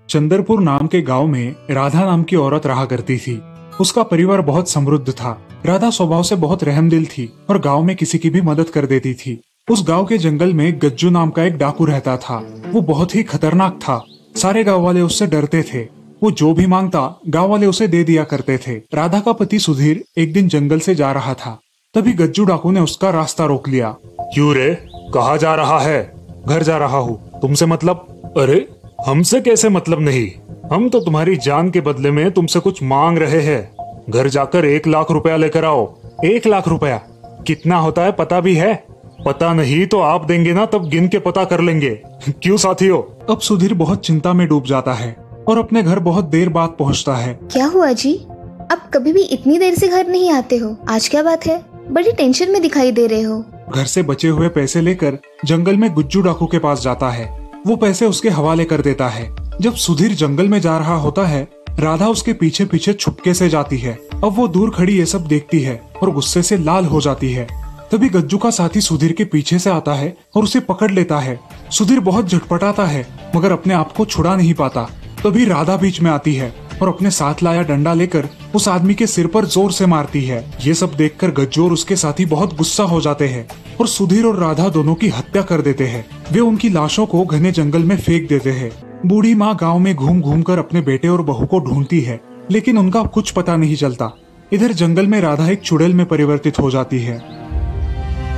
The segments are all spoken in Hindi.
चंदरपुर नाम के गांव में राधा नाम की औरत रहा करती थी। उसका परिवार बहुत समृद्ध था। राधा स्वभाव से बहुत रहमदिल थी और गांव में किसी की भी मदद कर देती थी। उस गांव के जंगल में गज्जू नाम का एक डाकू रहता था। वो बहुत ही खतरनाक था। सारे गांव वाले उससे डरते थे। वो जो भी मांगता गांव वाले उसे दे दिया करते थे। राधा का पति सुधीर एक दिन जंगल से जा रहा था। तभी गज्जू डाकू ने उसका रास्ता रोक लिया। क्यों रे, कहाँ जा रहा है? घर जा रहा हूँ। तुमसे मतलब? अरे हमसे कैसे मतलब नहीं? हम तो तुम्हारी जान के बदले में तुमसे कुछ मांग रहे हैं। घर जाकर 1 लाख रुपया लेकर आओ। 1 लाख रुपया? कितना होता है पता भी है? पता नहीं तो आप देंगे ना, तब गिन के पता कर लेंगे। क्यों साथियों? अब सुधीर बहुत चिंता में डूब जाता है और अपने घर बहुत देर बाद पहुंचता है। क्या हुआ जी? अब कभी भी इतनी देर से घर नहीं आते हो, आज क्या बात है? बड़ी टेंशन में दिखाई दे रहे हो। घर से बचे हुए पैसे लेकर जंगल में गुज्जू डाकू के पास जाता है। वो पैसे उसके हवाले कर देता है। जब सुधीर जंगल में जा रहा होता है, राधा उसके पीछे पीछे छुपके से जाती है। अब वो दूर खड़ी ये सब देखती है और गुस्से से लाल हो जाती है। तभी गज्जू का साथी सुधीर के पीछे से आता है और उसे पकड़ लेता है। सुधीर बहुत झटपटाता है मगर अपने आप को छुड़ा नहीं पाता। तभी राधा बीच में आती है और अपने साथ लाया डंडा लेकर उस आदमी के सिर पर जोर से मारती है। ये सब देखकर गज्जू और उसके साथी बहुत गुस्सा हो जाते हैं और सुधीर और राधा दोनों की हत्या कर देते हैं। वे उनकी लाशों को घने जंगल में फेंक देते हैं। बूढ़ी माँ गाँव में घूम घूम कर अपने बेटे और बहू को ढूंढती है, लेकिन उनका कुछ पता नहीं चलता। इधर जंगल में राधा एक चुड़ैल में परिवर्तित हो जाती है।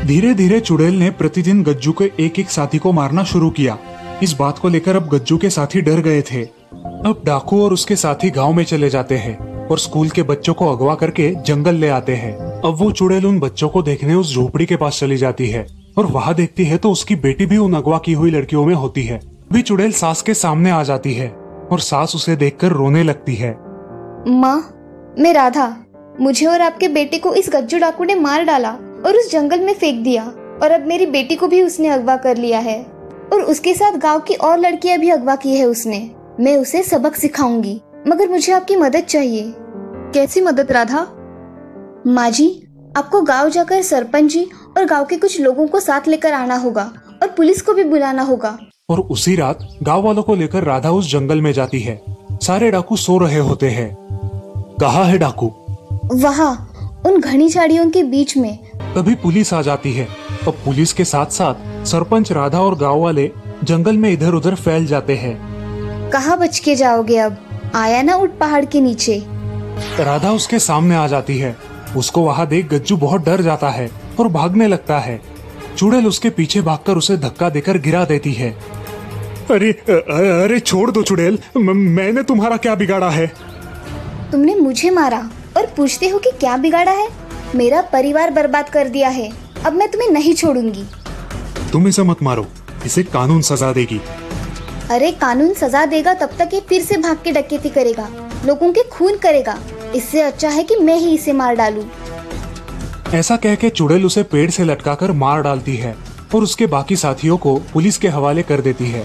धीरे धीरे चुड़ैल ने प्रतिदिन गज्जू के एक एक साथी को मारना शुरू किया। इस बात को लेकर अब गज्जू के साथी डर गए थे। अब डाकू और उसके साथी गांव में चले जाते हैं और स्कूल के बच्चों को अगवा करके जंगल ले आते हैं। अब वो चुड़ैल उन बच्चों को देखने उस झोपड़ी के पास चली जाती है और वहाँ देखती है तो उसकी बेटी भी उन अगवा की हुई लड़कियों में होती है। भी चुड़ैल सास के सामने आ जाती है और सास उसे देखकर रोने लगती है। माँ, मैं राधा, मुझे और आपके बेटे को इस गज्जू डाकू ने मार डाला और उस जंगल में फेंक दिया, और अब मेरी बेटी को भी उसने अगवा कर लिया है और उसके साथ गांव की और लड़कियां भी अगवा की है उसने। मैं उसे सबक सिखाऊंगी, मगर मुझे आपकी मदद चाहिए। कैसी मदद राधा? माँ जी, आपको गांव जाकर सरपंच जी और गांव के कुछ लोगों को साथ लेकर आना होगा और पुलिस को भी बुलाना होगा। और उसी रात गांव वालों को लेकर राधा उस जंगल में जाती है। सारे डाकू सो रहे होते हैं। कहाँ है डाकू? वहाँ उन घनी झाड़ियों के बीच में। तभी पुलिस आ जाती है। अब पुलिस के साथ साथ सरपंच, राधा और गांव वाले जंगल में इधर उधर फैल जाते हैं। कहाँ बच के जाओगे अब? आया ना उठ पहाड़ के नीचे। राधा उसके सामने आ जाती है। उसको वहाँ देख गज्जू बहुत डर जाता है और भागने लगता है। चुड़ैल उसके पीछे भागकर उसे धक्का देकर गिरा देती है। अरे अरे छोड़ दो चुड़ैल, मैंने तुम्हारा क्या बिगाड़ा है? तुमने मुझे मारा और पूछते हो कि क्या बिगाड़ा है? मेरा परिवार बर्बाद कर दिया है। अब मैं तुम्हें नहीं छोड़ूंगी। तुम इसे मत मारो, इसे कानून सजा देगी। अरे कानून सजा देगा तब तक ये फिर से भाग के डकैती करेगा, लोगों के खून करेगा। इससे अच्छा है कि मैं ही इसे मार डालूं। ऐसा कह के चुड़ैल उसे पेड़ से लटकाकर मार डालती है और उसके बाकी साथियों को पुलिस के हवाले कर देती है।